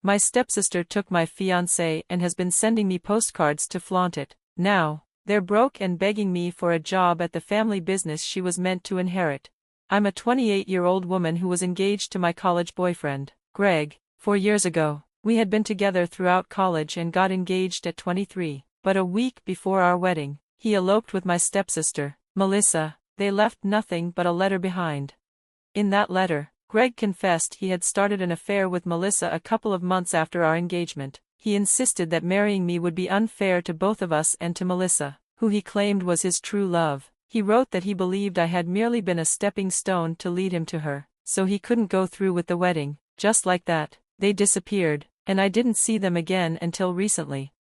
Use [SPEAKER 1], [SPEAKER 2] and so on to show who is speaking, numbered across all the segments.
[SPEAKER 1] My stepsister took my fiancé and has been sending me postcards to flaunt it. Now, they're broke and begging me for a job at the family business she was meant to inherit. I'm a 28-year-old woman who was engaged to my college boyfriend, Greg, 4 years ago. We had been together throughout college and got engaged at 23. But a week before our wedding, he eloped with my stepsister, Melissa. They left nothing but a letter behind. In that letter, Greg confessed he had started an affair with Melissa a couple of months after our engagement. He insisted that marrying me would be unfair to both of us and to Melissa, who he claimed was his true love. He wrote that he believed I had merely been a stepping stone to lead him to her, so he couldn't go through with the wedding. Just like that, they disappeared, and I didn't see them again until recently.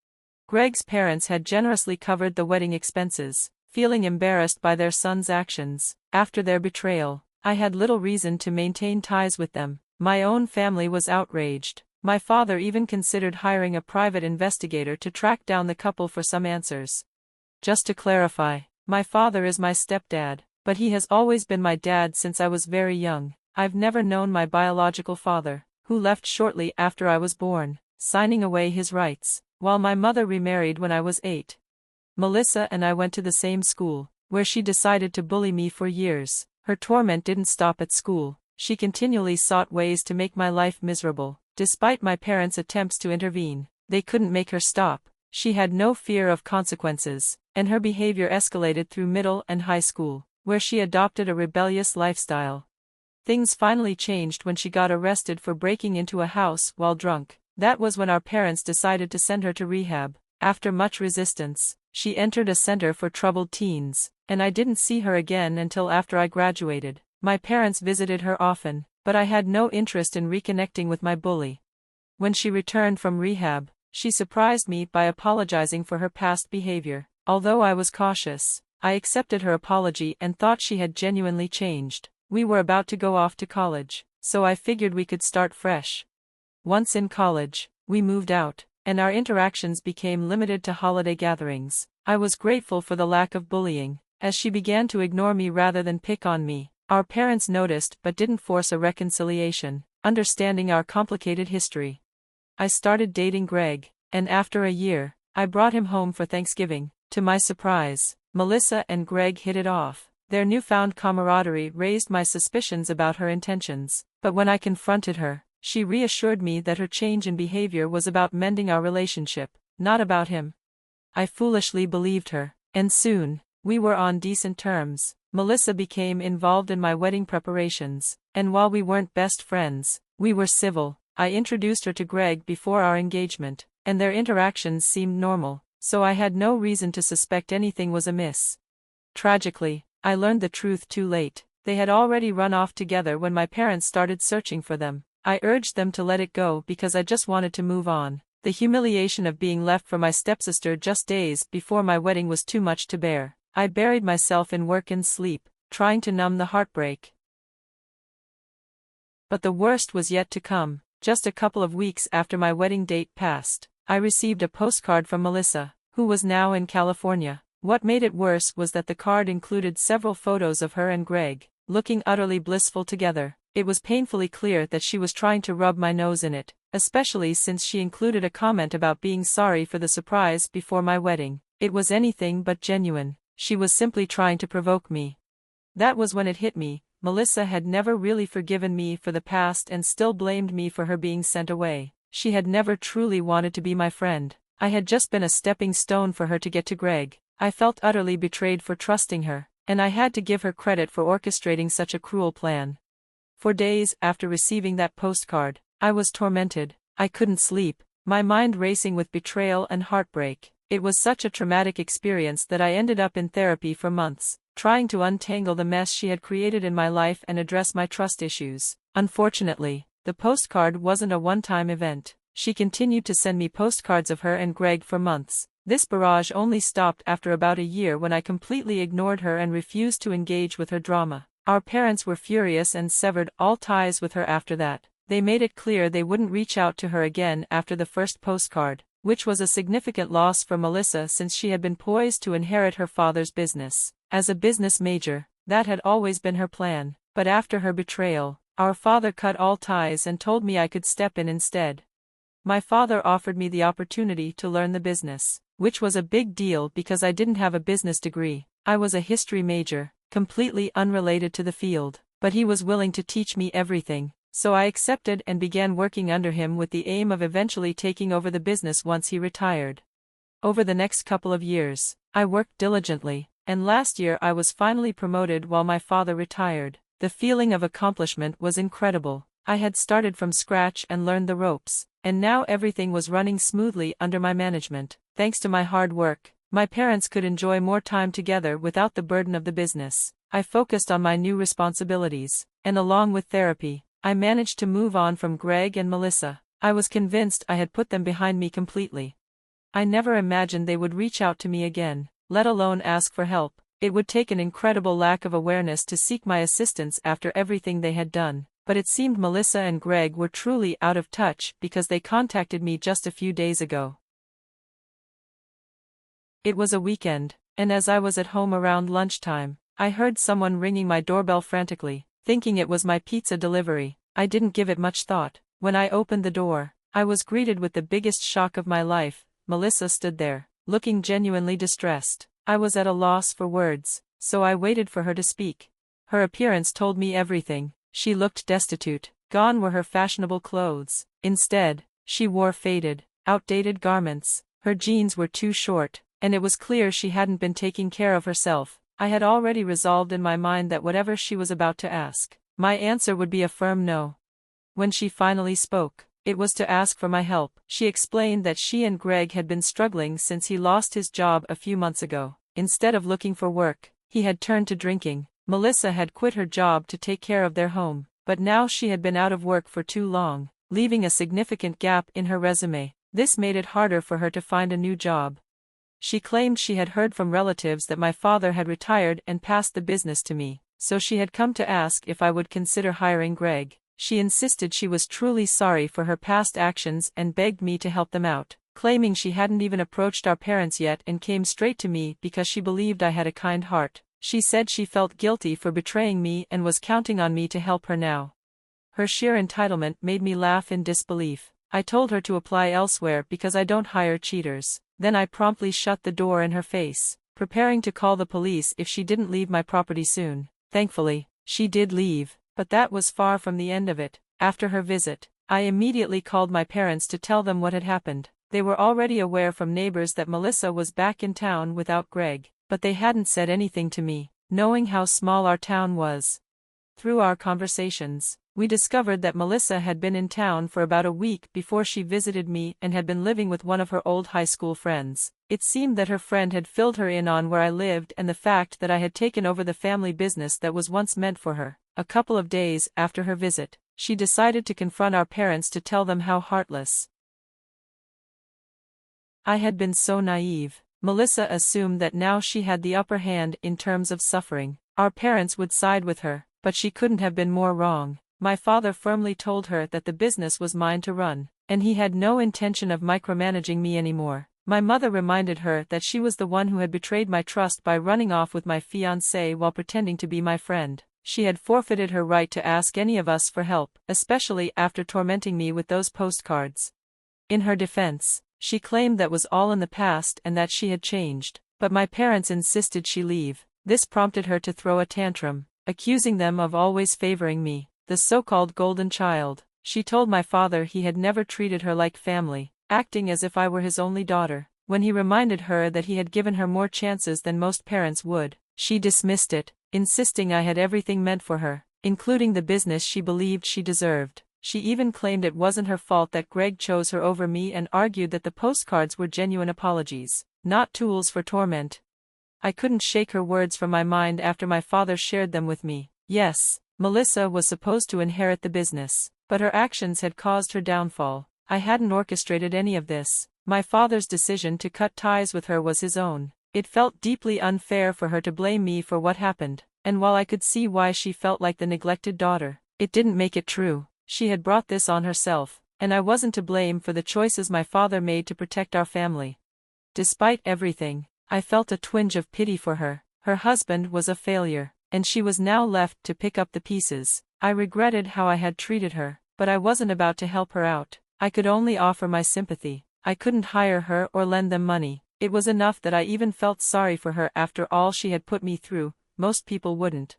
[SPEAKER 1] Greg's parents had generously covered the wedding expenses, feeling embarrassed by their son's actions. After their betrayal, I had little reason to maintain ties with them. My own family was outraged. My father even considered hiring a private investigator to track down the couple for some answers. Just to clarify, my father is my stepdad, but he has always been my dad since I was very young. I've never known my biological father, who left shortly after I was born, signing away his rights, while my mother remarried when I was 8. Melissa and I went to the same school, where she decided to bully me for years. Her torment didn't stop at school. She continually sought ways to make my life miserable. Despite my parents' attempts to intervene, they couldn't make her stop. She had no fear of consequences, and her behavior escalated through middle and high school, where she adopted a rebellious lifestyle. Things finally changed when she got arrested for breaking into a house while drunk. That was when our parents decided to send her to rehab. After much resistance, she entered a center for troubled teens, and I didn't see her again until after I graduated. My parents visited her often, but I had no interest in reconnecting with my bully. When she returned from rehab, she surprised me by apologizing for her past behavior. Although I was cautious, I accepted her apology and thought she had genuinely changed. We were about to go off to college, so I figured we could start fresh. Once in college, we moved out, and our interactions became limited to holiday gatherings. I was grateful for the lack of bullying, as she began to ignore me rather than pick on me. Our parents noticed but didn't force a reconciliation, understanding our complicated history. I started dating Greg, and after a year, I brought him home for Thanksgiving. To my surprise, Melissa and Greg hit it off. Their newfound camaraderie raised my suspicions about her intentions, but when I confronted her, she reassured me that her change in behavior was about mending our relationship, not about him. I foolishly believed her, and soon, we were on decent terms. Melissa became involved in my wedding preparations, and while we weren't best friends, we were civil. I introduced her to Greg before our engagement, and their interactions seemed normal, so I had no reason to suspect anything was amiss. Tragically, I learned the truth too late. They had already run off together when my parents started searching for them. I urged them to let it go because I just wanted to move on. The humiliation of being left for my stepsister just days before my wedding was too much to bear. I buried myself in work and sleep, trying to numb the heartbreak. But the worst was yet to come. Just a couple of weeks after my wedding date passed, I received a postcard from Melissa, who was now in California. What made it worse was that the card included several photos of her and Greg, looking utterly blissful together. It was painfully clear that she was trying to rub my nose in it, especially since she included a comment about being sorry for the surprise before my wedding. It was anything but genuine. She was simply trying to provoke me. That was when it hit me. Melissa had never really forgiven me for the past and still blamed me for her being sent away. She had never truly wanted to be my friend. I had just been a stepping stone for her to get to Greg. I felt utterly betrayed for trusting her, and I had to give her credit for orchestrating such a cruel plan. For days after receiving that postcard, I was tormented. I couldn't sleep, my mind racing with betrayal and heartbreak. It was such a traumatic experience that I ended up in therapy for months, trying to untangle the mess she had created in my life and address my trust issues. Unfortunately, the postcard wasn't a one-time event. She continued to send me postcards of her and Greg for months. This barrage only stopped after about a year when I completely ignored her and refused to engage with her drama. Our parents were furious and severed all ties with her after that. They made it clear they wouldn't reach out to her again after the first postcard, which was a significant loss for Melissa since she had been poised to inherit her father's business. As a business major, that had always been her plan, but after her betrayal, our father cut all ties and told me I could step in instead. My father offered me the opportunity to learn the business, which was a big deal because I didn't have a business degree. I was a history major, completely unrelated to the field, but he was willing to teach me everything, so I accepted and began working under him with the aim of eventually taking over the business once he retired. Over the next couple of years, I worked diligently, and last year I was finally promoted while my father retired. The feeling of accomplishment was incredible. I had started from scratch and learned the ropes, and now everything was running smoothly under my management. Thanks to my hard work, my parents could enjoy more time together without the burden of the business. I focused on my new responsibilities, and along with therapy, I managed to move on from Greg and Melissa. I was convinced I had put them behind me completely. I never imagined they would reach out to me again, let alone ask for help. It would take an incredible lack of awareness to seek my assistance after everything they had done, but it seemed Melissa and Greg were truly out of touch because they contacted me just a few days ago. It was a weekend, and as I was at home around lunchtime, I heard someone ringing my doorbell frantically. Thinking it was my pizza delivery, I didn't give it much thought. When I opened the door, I was greeted with the biggest shock of my life. Melissa stood there, looking genuinely distressed. I was at a loss for words, so I waited for her to speak. Her appearance told me everything. She looked destitute. Gone were her fashionable clothes. Instead, she wore faded, outdated garments. Her jeans were too short, and it was clear she hadn't been taking care of herself. I had already resolved in my mind that whatever she was about to ask, my answer would be a firm no. When she finally spoke, it was to ask for my help. She explained that she and Greg had been struggling since he lost his job a few months ago. Instead of looking for work, he had turned to drinking. Melissa had quit her job to take care of their home, but now she had been out of work for too long, leaving a significant gap in her resume. This made it harder for her to find a new job. She claimed she had heard from relatives that my father had retired and passed the business to me, so she had come to ask if I would consider hiring Greg. She insisted she was truly sorry for her past actions and begged me to help them out, claiming she hadn't even approached our parents yet and came straight to me because she believed I had a kind heart. She said she felt guilty for betraying me and was counting on me to help her now. Her sheer entitlement made me laugh in disbelief. I told her to apply elsewhere because I don't hire cheaters. Then I promptly shut the door in her face, preparing to call the police if she didn't leave my property soon. Thankfully, she did leave, but that was far from the end of it. After her visit, I immediately called my parents to tell them what had happened. They were already aware from neighbors that Melissa was back in town without Greg, but they hadn't said anything to me, knowing how small our town was. Through our conversations, we discovered that Melissa had been in town for about a week before she visited me and had been living with one of her old high school friends. It seemed that her friend had filled her in on where I lived and the fact that I had taken over the family business that was once meant for her. A couple of days after her visit, she decided to confront our parents to tell them how heartless I had been. So naive. Melissa assumed that now she had the upper hand in terms of suffering. Our parents would side with her, but she couldn't have been more wrong. My father firmly told her that the business was mine to run, and he had no intention of micromanaging me anymore. My mother reminded her that she was the one who had betrayed my trust by running off with my fiancé while pretending to be my friend. She had forfeited her right to ask any of us for help, especially after tormenting me with those postcards. In her defense, she claimed that was all in the past and that she had changed, but my parents insisted she leave. This prompted her to throw a tantrum, accusing them of always favoring me, the so-called golden child. She told my father he had never treated her like family, acting as if I were his only daughter. When he reminded her that he had given her more chances than most parents would, she dismissed it, insisting I had everything meant for her, including the business she believed she deserved. She even claimed it wasn't her fault that Greg chose her over me and argued that the postcards were genuine apologies, not tools for torment. I couldn't shake her words from my mind after my father shared them with me. Yes, Melissa was supposed to inherit the business, but her actions had caused her downfall. I hadn't orchestrated any of this. My father's decision to cut ties with her was his own. It felt deeply unfair for her to blame me for what happened, and while I could see why she felt like the neglected daughter, it didn't make it true. She had brought this on herself, and I wasn't to blame for the choices my father made to protect our family. Despite everything, I felt a twinge of pity for her. Her husband was a failure, and she was now left to pick up the pieces. I regretted how I had treated her, but I wasn't about to help her out. I could only offer my sympathy. I couldn't hire her or lend them money. It was enough that I even felt sorry for her after all she had put me through. Most people wouldn't.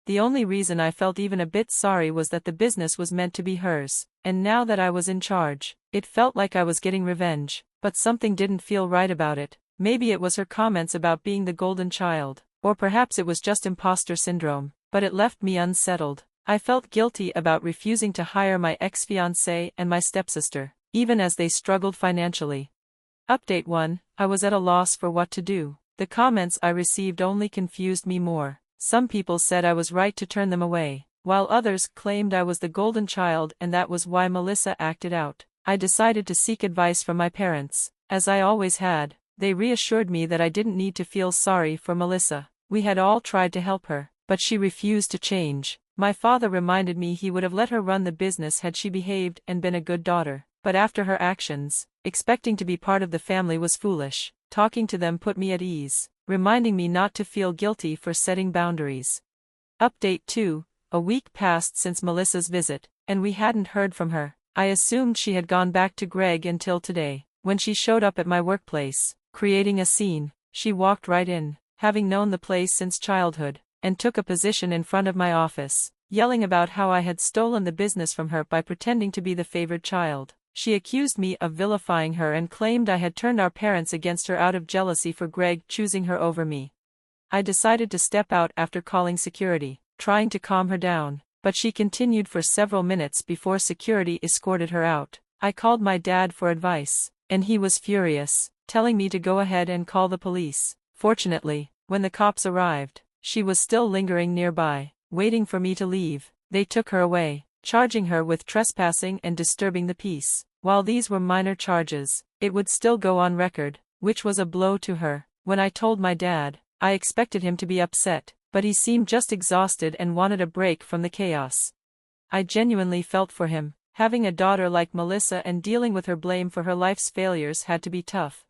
[SPEAKER 1] The only reason I felt even a bit sorry was that the business was meant to be hers, and now that I was in charge, it felt like I was getting revenge, but something didn't feel right about it. Maybe it was her comments about being the golden child, or perhaps it was just imposter syndrome, but it left me unsettled. I felt guilty about refusing to hire my ex-fiancé and my stepsister, even as they struggled financially. Update 1. I was at a loss for what to do. The comments I received only confused me more. Some people said I was right to turn them away, while others claimed I was the golden child and that was why Melissa acted out. I decided to seek advice from my parents, as I always had. They reassured me that I didn't need to feel sorry for Melissa. We had all tried to help her, but she refused to change. My father reminded me he would have let her run the business had she behaved and been a good daughter, but after her actions, expecting to be part of the family was foolish. Talking to them put me at ease, reminding me not to feel guilty for setting boundaries. Update 2. A week passed since Melissa's visit, and we hadn't heard from her. I assumed she had gone back to Greg until today, when she showed up at my workplace, creating a scene. She walked right in, having known the place since childhood, and took a position in front of my office, yelling about how I had stolen the business from her by pretending to be the favored child. She accused me of vilifying her and claimed I had turned our parents against her out of jealousy for Greg choosing her over me. I decided to step out after calling security, trying to calm her down, but she continued for several minutes before security escorted her out. I called my dad for advice, and he was furious, telling me to go ahead and call the police. Fortunately, when the cops arrived, she was still lingering nearby, waiting for me to leave. They took her away, charging her with trespassing and disturbing the peace. While these were minor charges, it would still go on record, which was a blow to her. When I told my dad, I expected him to be upset, but he seemed just exhausted and wanted a break from the chaos. I genuinely felt for him. Having a daughter like Melissa and dealing with her blame for her life's failures had to be tough.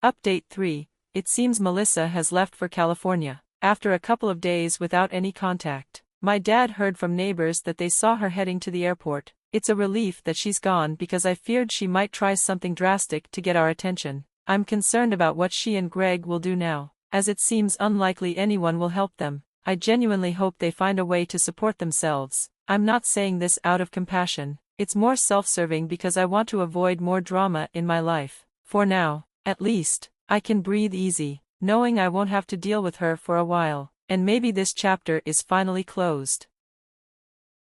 [SPEAKER 1] Update 3. It seems Melissa has left for California. After a couple of days without any contact, my dad heard from neighbors that they saw her heading to the airport. It's a relief that she's gone because I feared she might try something drastic to get our attention. I'm concerned about what she and Greg will do now, as it seems unlikely anyone will help them. I genuinely hope they find a way to support themselves. I'm not saying this out of compassion, it's more self-serving because I want to avoid more drama in my life. For now, at least, I can breathe easy, knowing I won't have to deal with her for a while, and maybe this chapter is finally closed.